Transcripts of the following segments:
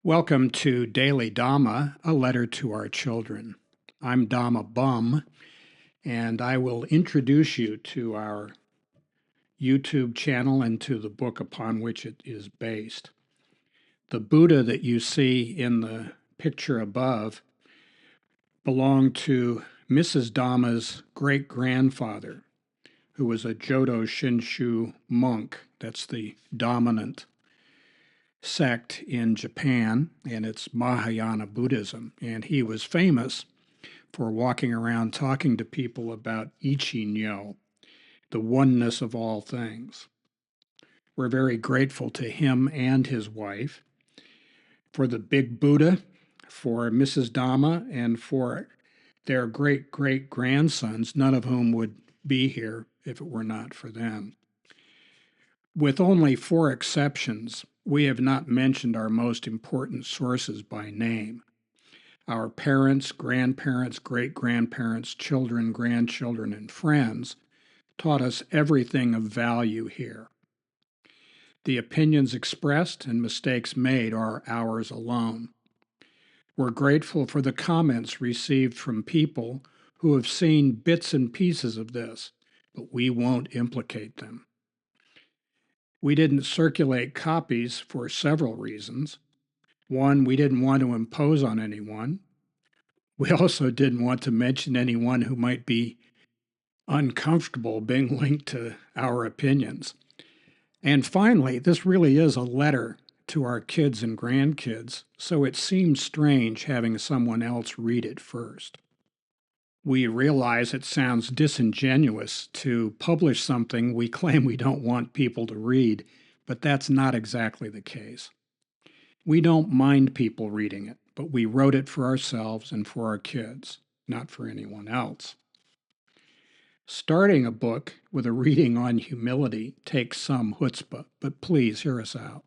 Welcome to Daily Dhamma, a letter to our children. I'm Dhamma Bum, and I will introduce you to our YouTube channel and to the book upon which it is based. The Buddha that you see in the picture above belonged to Mrs. Dhamma's great-grandfather, who was a Jodo Shinshu monk. That's the dominant sect in Japan, and it's Mahayana Buddhism. And he was famous for walking around talking to people about Ichi-nyo, the oneness of all things. We're very grateful to him and his wife for the big Buddha, for Mrs. Dhamma, and for their great-great-grandsons, none of whom would be here if it were not for them. With only 4 exceptions, we have not mentioned our most important sources by name. Our parents, grandparents, great-grandparents, children, grandchildren, and friends taught us everything of value here. The opinions expressed and mistakes made are ours alone. We're grateful for the comments received from people who have seen bits and pieces of this, but we won't implicate them. We didn't circulate copies for several reasons. One, we didn't want to impose on anyone. We also didn't want to mention anyone who might be uncomfortable being linked to our opinions. And finally, this really is a letter to our kids and grandkids, so it seems strange having someone else read it first. We realize it sounds disingenuous to publish something we claim we don't want people to read, but that's not exactly the case. We don't mind people reading it, but we wrote it for ourselves and for our kids, not for anyone else. Starting a book with a reading on humility takes some chutzpah, but please hear us out.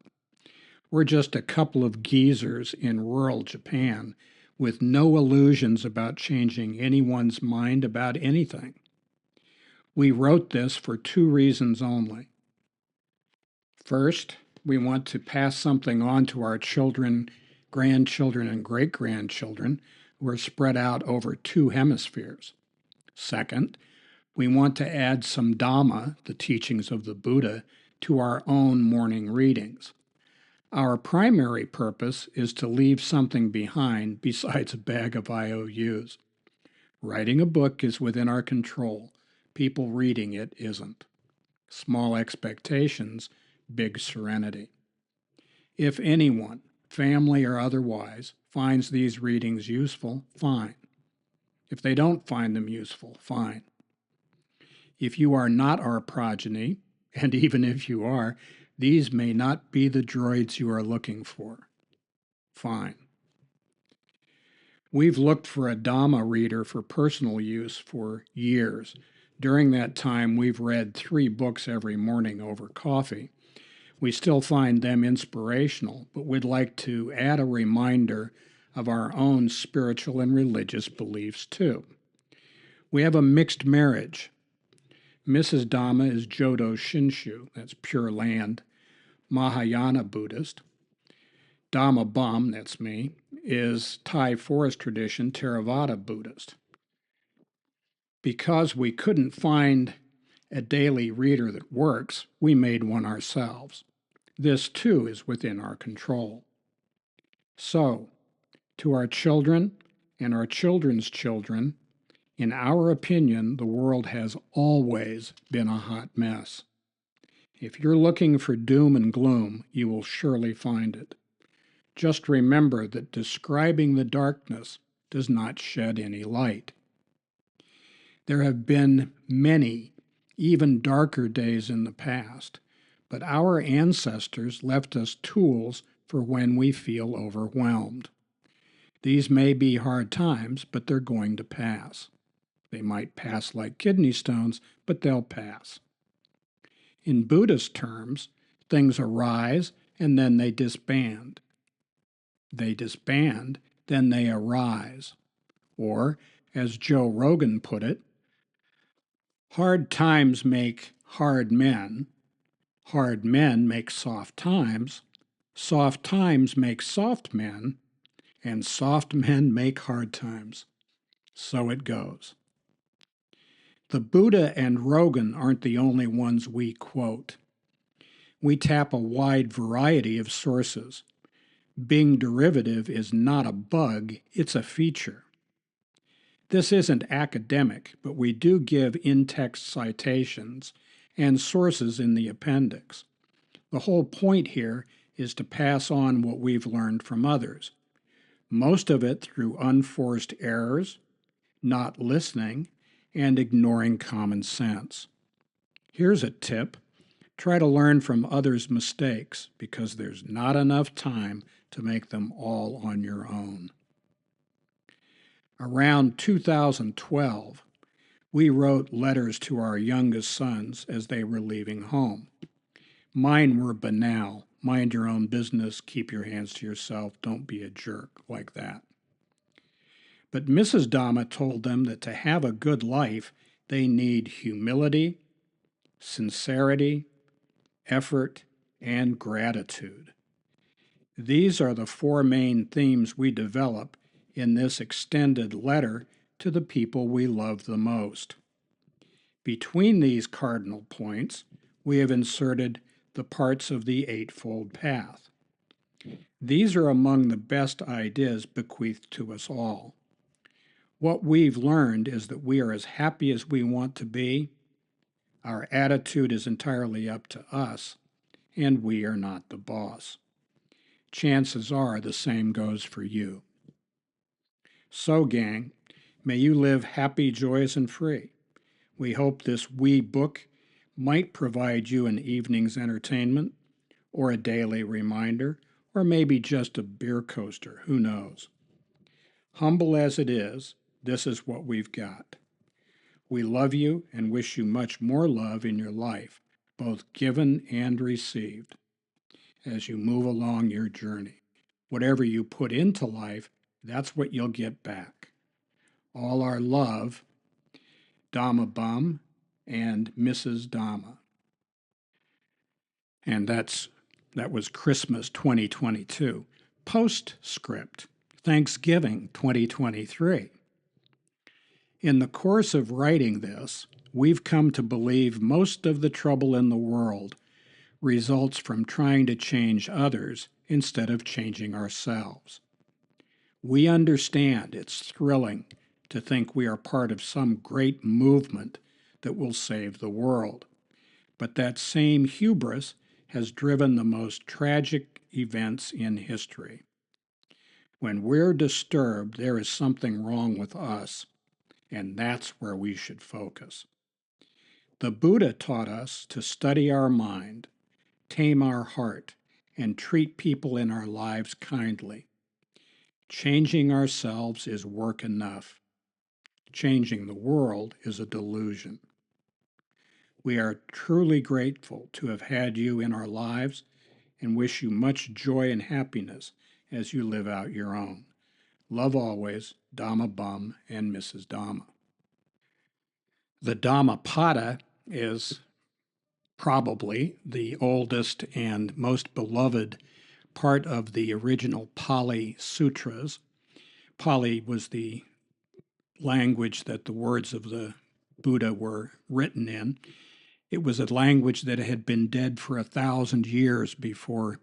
We're just a couple of geezers in rural Japan with no illusions about changing anyone's mind about anything. We wrote this for 2 reasons only. First, we want to pass something on to our children, grandchildren, and great-grandchildren who are spread out over 2 hemispheres. Second, we want to add some Dhamma, the teachings of the Buddha, to our own morning readings. Our primary purpose is to leave something behind besides a bag of IOUs. Writing a book is within our control. People reading it isn't. Small expectations, big serenity. If anyone, family or otherwise, finds these readings useful, fine. If they don't find them useful, fine. If you are not our progeny, and even if you are, these may not be the droids you are looking for. Fine. We've looked for a Dhamma reader for personal use for years. During that time, we've read 3 books every morning over coffee. We still find them inspirational, but we'd like to add a reminder of our own spiritual and religious beliefs too. We have a mixed marriage. Mrs. Dhamma is Jodo Shinshu, that's Pure Land, Mahayana Buddhist. Dhamma Bum, that's me, is Thai forest tradition Theravada Buddhist. Because we couldn't find a daily reader that works, we made one ourselves. This too is within our control. So, to our children and our children's children, in our opinion, the world has always been a hot mess. If you're looking for doom and gloom, you will surely find it. Just remember that describing the darkness does not shed any light. There have been many, even darker days in the past, but our ancestors left us tools for when we feel overwhelmed. These may be hard times, but they're going to pass. They might pass like kidney stones, but they'll pass. In Buddhist terms, things arise and then they disband. They disband, then they arise. Or, as Joe Rogan put it, hard times make hard men make soft times, Soft times make soft men, and soft men make hard times. So it goes. The Buddha and Rogan aren't the only ones we quote. We tap a wide variety of sources. Being derivative is not a bug, it's a feature. This isn't academic, but we do give in-text citations and sources in the appendix. The whole point here is to pass on what we've learned from others, most of it through unforced errors, not listening, and ignoring common sense. Here's a tip. Try to learn from others' mistakes because there's not enough time to make them all on your own. Around 2012, we wrote letters to our youngest sons as they were leaving home. Mine were banal. Mind your own business, keep your hands to yourself, don't be a jerk, like that. But Mrs. Dhamma told them that to have a good life, they need humility, sincerity, effort, and gratitude. These are the four main themes we develop in this extended letter to the people we love the most. Between these cardinal points, we have inserted the parts of the Eightfold Path. These are among the best ideas bequeathed to us all. What we've learned is that we are as happy as we want to be, our attitude is entirely up to us, and we are not the boss. Chances are the same goes for you. So, gang, may you live happy, joyous, and free. We hope this wee book might provide you an evening's entertainment, or a daily reminder, or maybe just a beer coaster, who knows. Humble as it is, this is what we've got. We love you and wish you much more love in your life, both given and received, as you move along your journey. Whatever you put into life, that's what you'll get back. All our love, Dhamma Bum and Mrs. Dhamma. And that was Christmas 2022. Postscript, Thanksgiving 2023. In the course of writing this, we've come to believe most of the trouble in the world results from trying to change others instead of changing ourselves. We understand it's thrilling to think we are part of some great movement that will save the world, but that same hubris has driven the most tragic events in history. When we're disturbed, there is something wrong with us, and that's where we should focus. The Buddha taught us to study our mind, tame our heart, and treat people in our lives kindly. Changing ourselves is work enough. Changing the world is a delusion. We are truly grateful to have had you in our lives and wish you much joy and happiness as you live out your own. Love always, Dhamma Bum and Mrs. Dhamma. The Dhammapada is probably the oldest and most beloved part of the original Pali Sutras. Pali was the language that the words of the Buddha were written in. It was a language that had been dead for 1,000 years before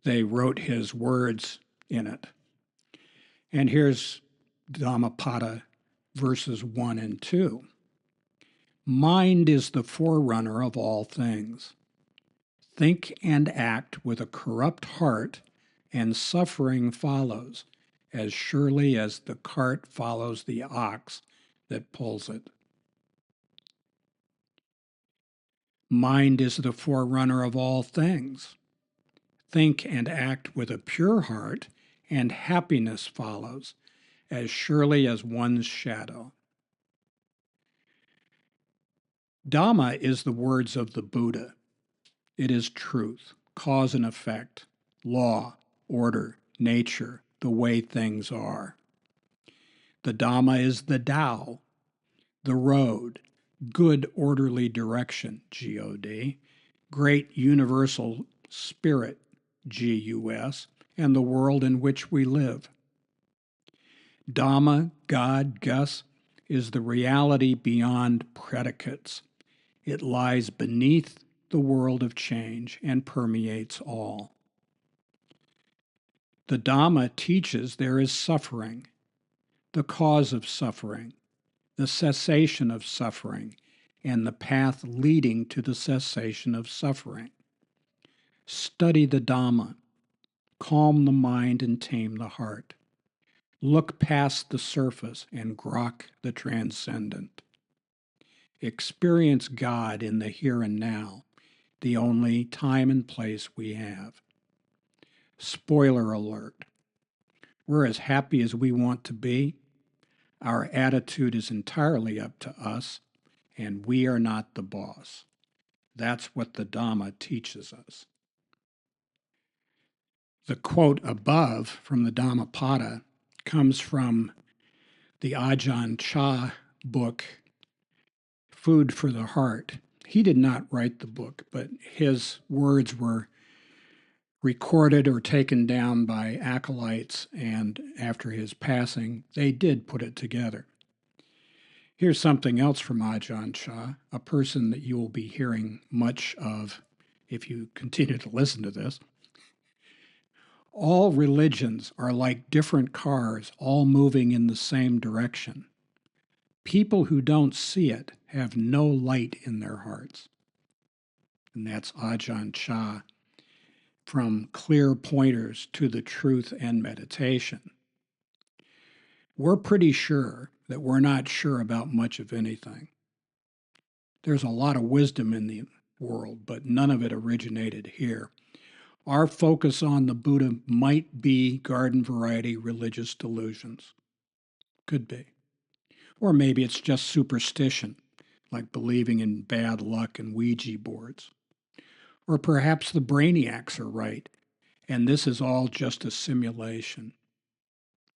they wrote his words in it. And here's Dhammapada verses 1 and 2. Mind is the forerunner of all things. Think and act with a corrupt heart, and suffering follows, as surely as the cart follows the ox that pulls it. Mind is the forerunner of all things. Think and act with a pure heart, and happiness follows, as surely as one's shadow. Dhamma is the words of the Buddha. It is truth, cause and effect, law, order, nature, the way things are. The Dhamma is the Tao, the road, good orderly direction, G-O-D, great universal spirit, G-U-S, and the world in which we live. Dhamma, God, Gus, is the reality beyond predicates. It lies beneath the world of change and permeates all. The Dhamma teaches there is suffering, the cause of suffering, the cessation of suffering, and the path leading to the cessation of suffering. Study the Dhamma, calm the mind and tame the heart. Look past the surface and grok the transcendent. Experience God in the here and now, the only time and place we have. Spoiler alert. We're as happy as we want to be. Our attitude is entirely up to us, and we are not the boss. That's what the Dhamma teaches us. The quote above from the Dhammapada comes from the Ajahn Chah book, Food for the Heart. He did not write the book, but his words were recorded or taken down by acolytes, and after his passing, they did put it together. Here's something else from Ajahn Chah, a person that you will be hearing much of if you continue to listen to this. All religions are like different cars, all moving in the same direction. People who don't see it have no light in their hearts. And that's Ajahn Chah from Clear Pointers to the Truth and Meditation. We're pretty sure that we're not sure about much of anything. There's a lot of wisdom in the world, but none of it originated here. Our focus on the Buddha might be garden variety religious delusions. Could be. Or maybe it's just superstition, like believing in bad luck and Ouija boards. Or perhaps the brainiacs are right, and this is all just a simulation.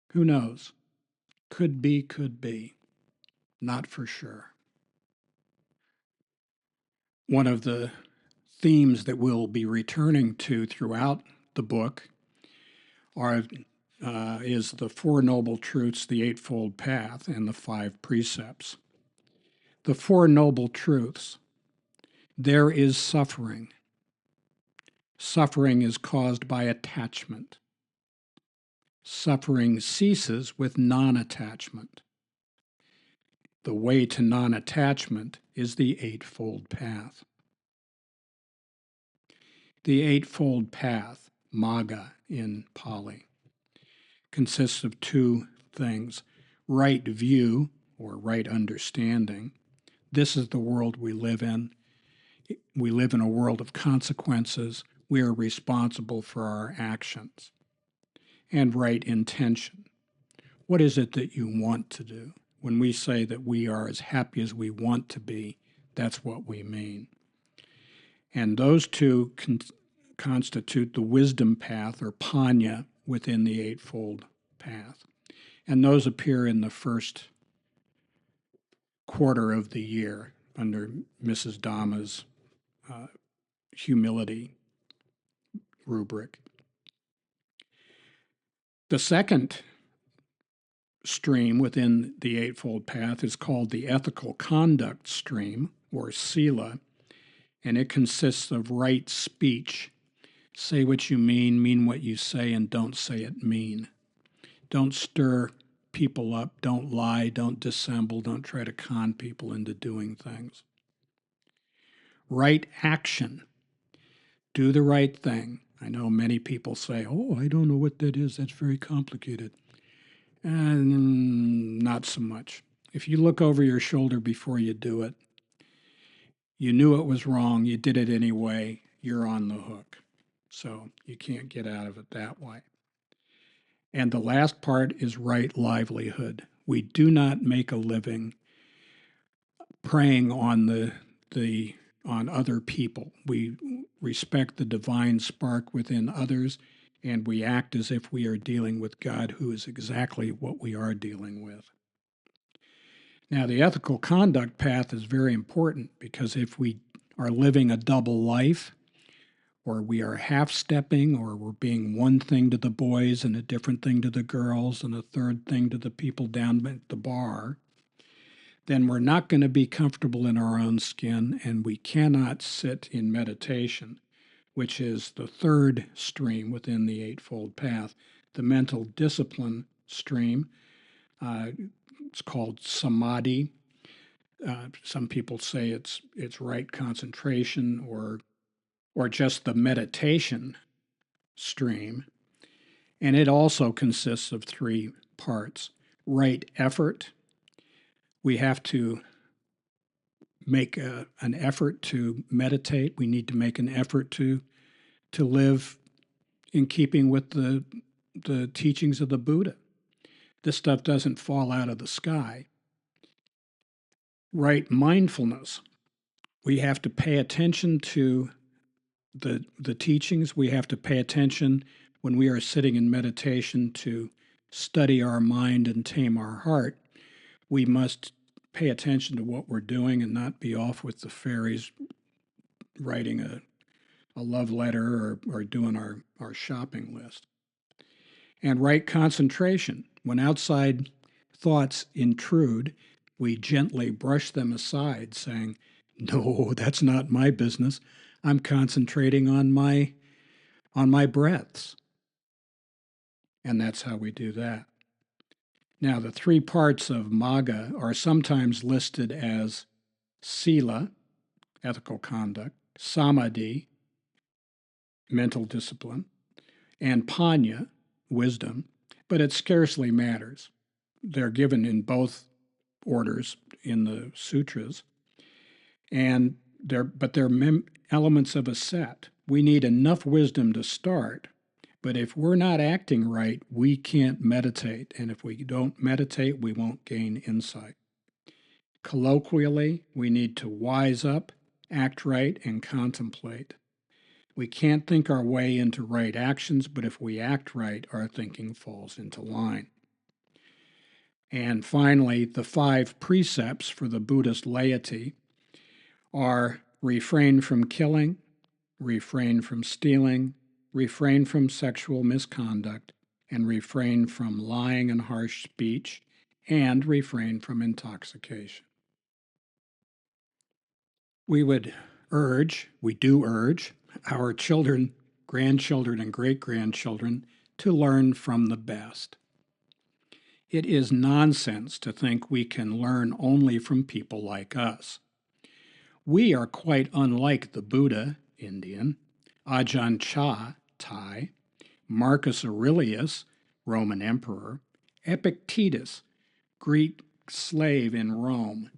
Who knows? Could be, could be. Not for sure. One of the themes that we'll be returning to throughout the book is the Four Noble Truths, the Eightfold Path, and the Five Precepts. The Four Noble Truths. There is suffering. Suffering is caused by attachment. Suffering ceases with non-attachment. The way to non-attachment is the Eightfold Path. The Eightfold Path, Magga in Pali, consists of two things: right view, or right understanding. This is the world we live in. We live in a world of consequences. We are responsible for our actions. And right intention. What is it that you want to do? When we say that we are as happy as we want to be, that's what we mean. And those two constitute the wisdom path, or panya, within the Eightfold Path. And those appear in the first quarter of the year under Mrs. Dhamma's humility rubric. The second stream within the Eightfold Path is called the ethical conduct stream, or sila, and it consists of right speech. Say what you mean what you say, and don't say it mean. Don't stir people up, don't lie, don't dissemble, don't try to con people into doing things. Right action. Do the right thing. I know many people say, oh, I don't know what that is, that's very complicated. And not so much. If you look over your shoulder before you do it, you knew it was wrong, you did it anyway, you're on the hook. So you can't get out of it that way. And the last part is right livelihood. We do not make a living preying on on other people. We respect the divine spark within others, and we act as if we are dealing with God, who is exactly what we are dealing with. Now, the ethical conduct path is very important, because if we are living a double life, or we are half stepping, or we're being one thing to the boys and a different thing to the girls and a third thing to the people down at the bar, then we're not going to be comfortable in our own skin, and we cannot sit in meditation, which is the third stream within the Eightfold Path, the mental discipline stream. It's called samadhi. Some people say it's right concentration, or just the meditation stream. And it also consists of three parts. Right effort. We have to make an effort to meditate. We need to make an effort to live in keeping with the teachings of the Buddha. This stuff doesn't fall out of the sky. Right mindfulness. We have to pay attention to the teachings. We have to pay attention when we are sitting in meditation to study our mind and tame our heart. We must pay attention to what we're doing and not be off with the fairies writing a love letter or doing our shopping list. And right concentration. When outside thoughts intrude, we gently brush them aside, saying, "No, that's not my business. I'm concentrating on my breaths." And that's how we do that. Now, the three parts of Magga are sometimes listed as Sila, ethical conduct, Samadhi, mental discipline, and Panya, wisdom, but it scarcely matters. They're given in both orders in the sutras, and they're elements of a set. We need enough wisdom to start, but if we're not acting right, we can't meditate, and if we don't meditate, we won't gain insight. Colloquially, we need to wise up, act right, and contemplate. We can't think our way into right actions, but if we act right, our thinking falls into line. And finally, the 5 precepts for the Buddhist laity are refrain from killing, refrain from stealing, refrain from sexual misconduct, and refrain from lying and harsh speech, and refrain from intoxication. We do urge our children, grandchildren, and great-grandchildren to learn from the best. It is nonsense to think we can learn only from people like us. We are quite unlike the Buddha, Indian, Ajahn Chah, Thai, Marcus Aurelius, Roman Emperor, Epictetus, Greek slave in Rome,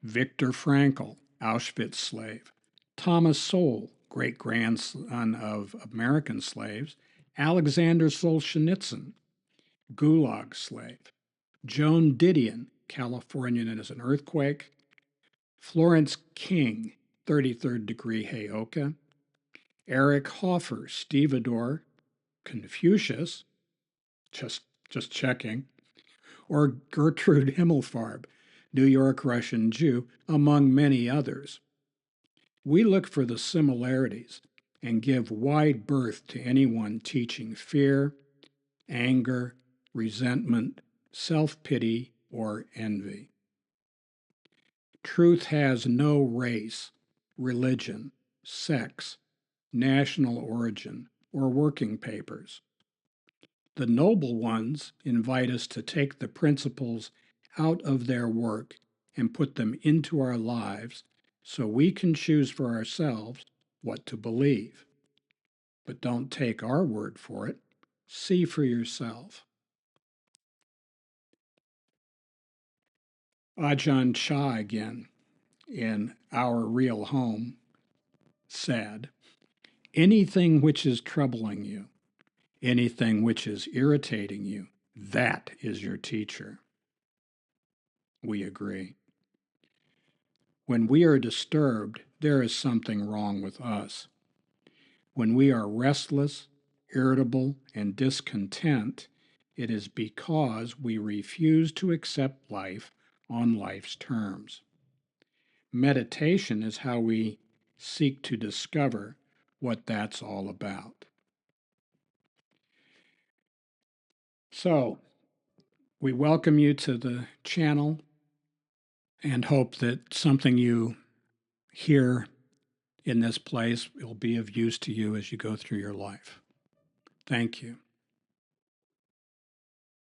Viktor Frankl, Auschwitz slave, Thomas Sowell, great-grandson of American slaves, Alexander Solzhenitsyn, Gulag slave, Joan Didion, Californian as an earthquake, Florence King, 33rd degree Heyoka, Eric Hoffer, stevedore, Confucius, just checking, or Gertrude Himmelfarb, New York Russian Jew, among many others. We look for the similarities and give wide berth to anyone teaching fear, anger, resentment, self-pity, or envy. Truth has no race, religion, sex, national origin, or working papers. The noble ones invite us to take the principles out of their work and put them into our lives so we can choose for ourselves what to believe. But don't take our word for it. See for yourself. Ajahn Chah again, in Our Real Home, said, "Anything which is troubling you, anything which is irritating you, that is your teacher." We agree. When we are disturbed, there is something wrong with us. When we are restless, irritable, and discontent, it is because we refuse to accept life on life's terms. Meditation is how we seek to discover what that's all about. So, we welcome you to the channel and hope that something you hear in this place will be of use to you as you go through your life. Thank you.